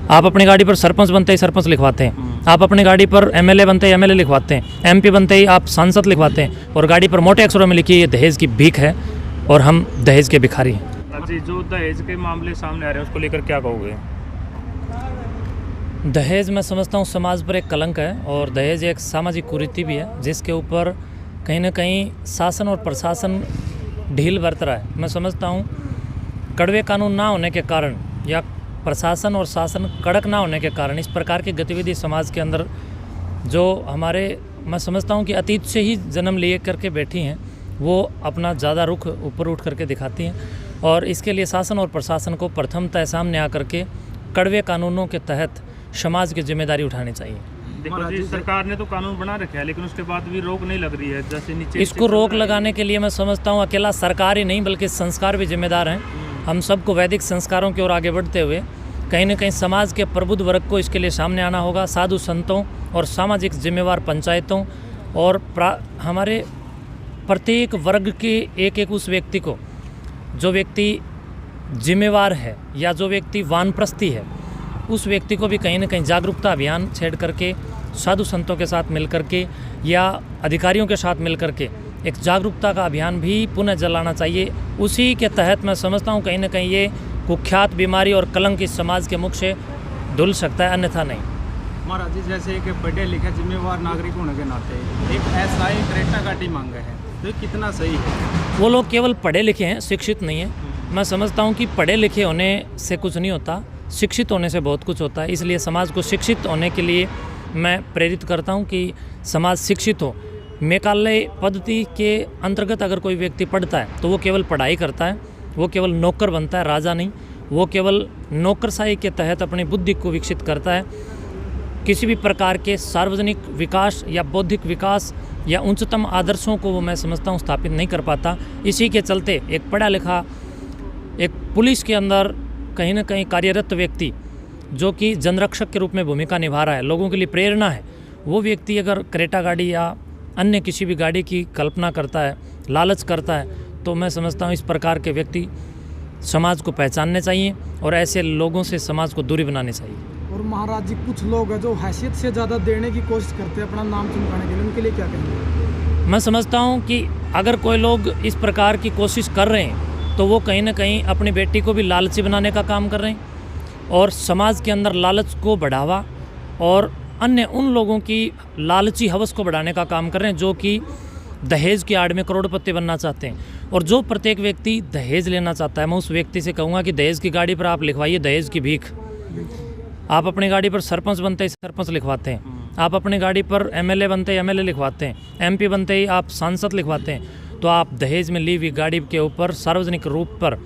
आप अपनी गाड़ी पर सरपंच बनते ही सरपंच लिखवाते हैं, आप अपनी गाड़ी पर एमएलए बनते ही एमएलए लिखवाते हैं, एमपी बनते ही आप सांसद लिखवाते हैं, और गाड़ी पर मोटे अक्षरों में लिखी ये दहेज की भीख है और हम दहेज के भिखारी हैं। जी, जो दहेज के मामले सामने आ रहे हैं उसको लेकर क्या कहोगे? दहेज मैं समझता हूँ समाज पर एक कलंक है, और दहेज एक सामाजिक कुरीति भी है जिसके ऊपर कहीं ना कहीं शासन और प्रशासन ढील बरत रहा है। मैं समझता हूँ कड़वे कानून ना होने के कारण या प्रशासन और शासन कड़क ना होने के कारण इस प्रकार की गतिविधि समाज के अंदर जो हमारे, मैं समझता हूँ कि अतीत से ही जन्म लिए करके बैठी हैं, वो अपना ज़्यादा रुख ऊपर उठ करके दिखाती हैं, और इसके लिए शासन और प्रशासन को प्रथमतः सामने आकर के कड़वे कानूनों के तहत समाज की जिम्मेदारी उठानी चाहिए। देखो जी, सरकार ने तो कानून बना रखा है लेकिन उसके बाद भी रोक नहीं लग रही है, जैसे नीचे इसको रोक लगाने के लिए मैं समझता हूँ अकेला सरकार ही नहीं बल्कि संस्कार भी जिम्मेदार हैं। हम सबको वैदिक संस्कारों की ओर आगे बढ़ते हुए कहीं ना कहीं समाज के प्रबुद्ध वर्ग को इसके लिए सामने आना होगा। साधु संतों और सामाजिक जिम्मेवार पंचायतों और हमारे प्रत्येक वर्ग के एक एक उस व्यक्ति को, जो व्यक्ति जिम्मेवार है या जो व्यक्ति वानप्रस्थी है, उस व्यक्ति को भी कहीं ना कहीं जागरूकता अभियान छेड़ करके साधु संतों के साथ मिल करके या अधिकारियों के साथ मिल करके एक जागरूकता का अभियान भी पुनः चलाना चाहिए। उसी के तहत मैं समझता हूँ कहीं ना कहीं ये कुख्यात बीमारी और कलंक इस समाज के मुख से धुल सकता है, अन्यथा नहीं। महाराज जी, जैसे एक पढ़े लिखे जिम्मेवार नागरिक होने के नाते एक ऐसा ही क्रेटा गाड़ी मांग है, तो कितना सही है? वो लोग केवल पढ़े लिखे हैं, शिक्षित नहीं है। मैं समझता हूँ कि पढ़े लिखे होने से कुछ नहीं होता, शिक्षित होने से बहुत कुछ होता है। इसलिए समाज को शिक्षित होने के लिए मैं प्रेरित करता हूँ कि समाज शिक्षित हो। मेकालय पद्धति के अंतर्गत अगर कोई व्यक्ति पढ़ता है तो वो केवल पढ़ाई करता है, वो केवल नौकर बनता है, राजा नहीं। वो केवल नौकरशाही के तहत अपनी बुद्धि को विकसित करता है, किसी भी प्रकार के सार्वजनिक विकास या बौद्धिक विकास या उच्चतम आदर्शों को वो मैं समझता हूँ स्थापित नहीं कर पाता। इसी के चलते एक पढ़ा लिखा, एक पुलिस के अंदर कहीं ना कहीं कार्यरत व्यक्ति जो कि जनरक्षक के रूप में भूमिका निभा रहा है, लोगों के लिए प्रेरणा है, वो व्यक्ति अगर क्रेटा गाड़ी या अन्य किसी भी गाड़ी की कल्पना करता है, लालच करता है, तो मैं समझता हूँ इस प्रकार के व्यक्ति समाज को पहचानने चाहिए और ऐसे लोगों से समाज को दूरी बनानी चाहिए। और महाराज जी, कुछ लोग हैं जो हैसियत से ज़्यादा देने की कोशिश करते हैं अपना नाम चमकाने के लिए, उनके लिए क्या कहेंगे? मैं समझता हूँ कि अगर कोई लोग इस प्रकार की कोशिश कर रहे हैं तो वो कहीं ना कहीं अपनी बेटी को भी लालची बनाने का काम कर रहे हैं और समाज के अंदर लालच को बढ़ावा और अन्य उन लोगों की लालची हवस को बढ़ाने का काम कर रहे हैं जो कि दहेज की आड़ में करोड़पति बनना चाहते हैं। और जो प्रत्येक व्यक्ति दहेज लेना चाहता है, मैं उस व्यक्ति से कहूँगा कि दहेज की गाड़ी पर आप लिखवाइए दहेज की भीख। आप अपनी गाड़ी पर सरपंच बनते ही सरपंच लिखवाते हैं, आप अपनी गाड़ी पर एमएलए बनते ही एमएलए लिखवाते हैं, एमपी बनते ही आप सांसद लिखवाते हैं, तो आप दहेज में ली हुई गाड़ी के ऊपर सार्वजनिक रूप पर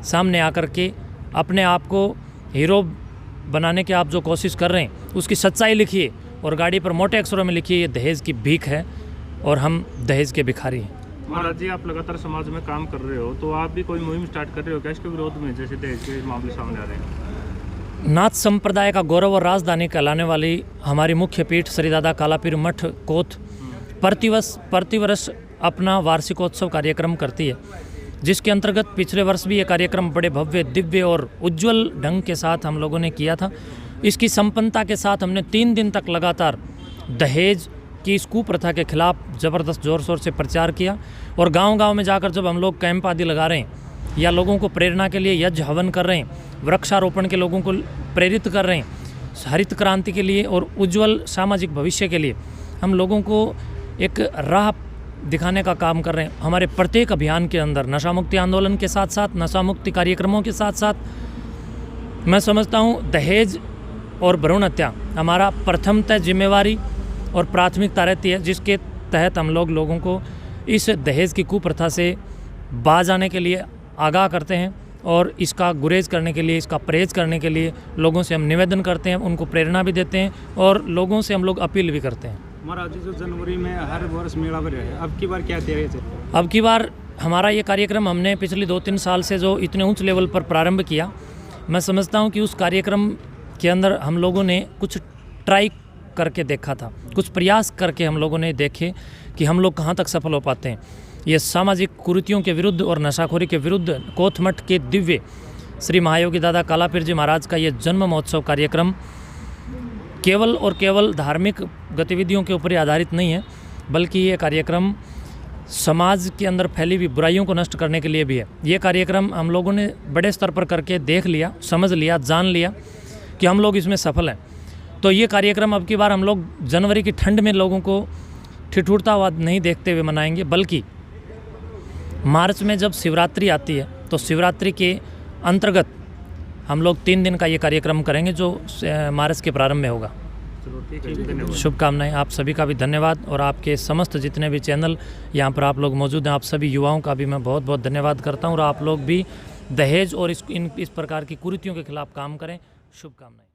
सामने आकर के अपने आप को हीरो बनाने की आप जो कोशिश कर रहे हैं उसकी सच्चाई लिखिए और गाड़ी पर मोटे अक्षरों में लिखिए ये दहेज की भीख है और हम दहेज के भिखारी हैं। महाराज जी, आप लगातार समाज में काम कर रहे हो, तो आप भी कोई मुहिम स्टार्ट कर रहे हो क्या इसके विरोध में, जैसे दहेज के मामले सामने आ रहे हैं? नाथ संप्रदाय का गौरव और राजधानी कहलाने वाली हमारी मुख्य पीठ श्री दादा कालापीर मठ कोत प्रतिवर्ष अपना वार्षिकोत्सव कार्यक्रम करती है, जिसके अंतर्गत पिछले वर्ष भी ये कार्यक्रम बड़े भव्य दिव्य और उज्जवल ढंग के साथ हम लोगों ने किया था। इसकी संपन्नता के साथ हमने 3 दिन तक लगातार दहेज की इस कुप्रथा के खिलाफ ज़बरदस्त ज़ोर शोर से प्रचार किया और गांव-गांव में जाकर जब हम लोग कैंप आदि लगा रहे हैं या लोगों को प्रेरणा के लिए यज्ञ हवन कर रहे हैं, वृक्षारोपण के लोगों को प्रेरित कर रहे हैं, हरित क्रांति के लिए और उज्जवल सामाजिक भविष्य के लिए हम लोगों को एक राह दिखाने का काम कर रहे हैं। हमारे प्रत्येक अभियान के अंदर नशा मुक्ति आंदोलन के साथ साथ, नशा मुक्ति कार्यक्रमों के साथ साथ मैं समझता हूँ दहेज और भ्रूण हत्या हमारा प्रथमतः जिम्मेवारी और प्राथमिकता रहती है, जिसके तहत हम लोगों को इस दहेज की कुप्रथा से बाज आने के लिए आगाह करते हैं और इसका गुरेज करने के लिए, इसका परहेज करने के लिए लोगों से हम निवेदन करते हैं, उनको प्रेरणा भी देते हैं और लोगों से हम लोग अपील भी करते हैं। महाराज जी, जो जनवरी में हर वर्ष मेला भर है, अब की बार क्या तैयारी है? अब की बार हमारा ये कार्यक्रम हमने पिछले 2-3 साल से जो इतने ऊंच लेवल पर प्रारंभ किया, मैं समझता हूँ कि उस कार्यक्रम के अंदर हम लोगों ने कुछ ट्राई करके देखा था, कुछ प्रयास करके हम लोगों ने देखे कि हम लोग कहाँ तक सफल हो पाते हैं। ये सामाजिक कुरीतियों के विरुद्ध और नशाखोरी के विरुद्ध कोत मठ के दिव्य श्री महायोगी दादा कालापीर जी महाराज का ये जन्म महोत्सव कार्यक्रम केवल और केवल धार्मिक गतिविधियों के ऊपर ही आधारित नहीं है, बल्कि ये कार्यक्रम समाज के अंदर फैली हुई बुराइयों को नष्ट करने के लिए भी है। ये कार्यक्रम हम लोगों ने बड़े स्तर पर करके देख लिया, समझ लिया, जान लिया कि हम लोग इसमें सफल हैं। तो ये कार्यक्रम अब की बार हम लोग जनवरी की ठंड में लोगों को ठिठुरता हुआ नहीं देखते हुए मनाएंगे, बल्कि मार्च में जब शिवरात्रि आती है तो शिवरात्रि के अंतर्गत हम लोग 3 दिन का ये कार्यक्रम करेंगे जो मार्च के प्रारंभ में होगा। चलो ठीक है, धन्यवाद। शुभकामनाएं। आप सभी का भी धन्यवाद और आपके समस्त जितने भी चैनल यहाँ पर आप लोग मौजूद हैं, आप सभी युवाओं का भी मैं बहुत बहुत धन्यवाद करता हूँ। और आप लोग भी दहेज और इस प्रकार की कुरीतियों के खिलाफ काम करें। शुभकामनाएं।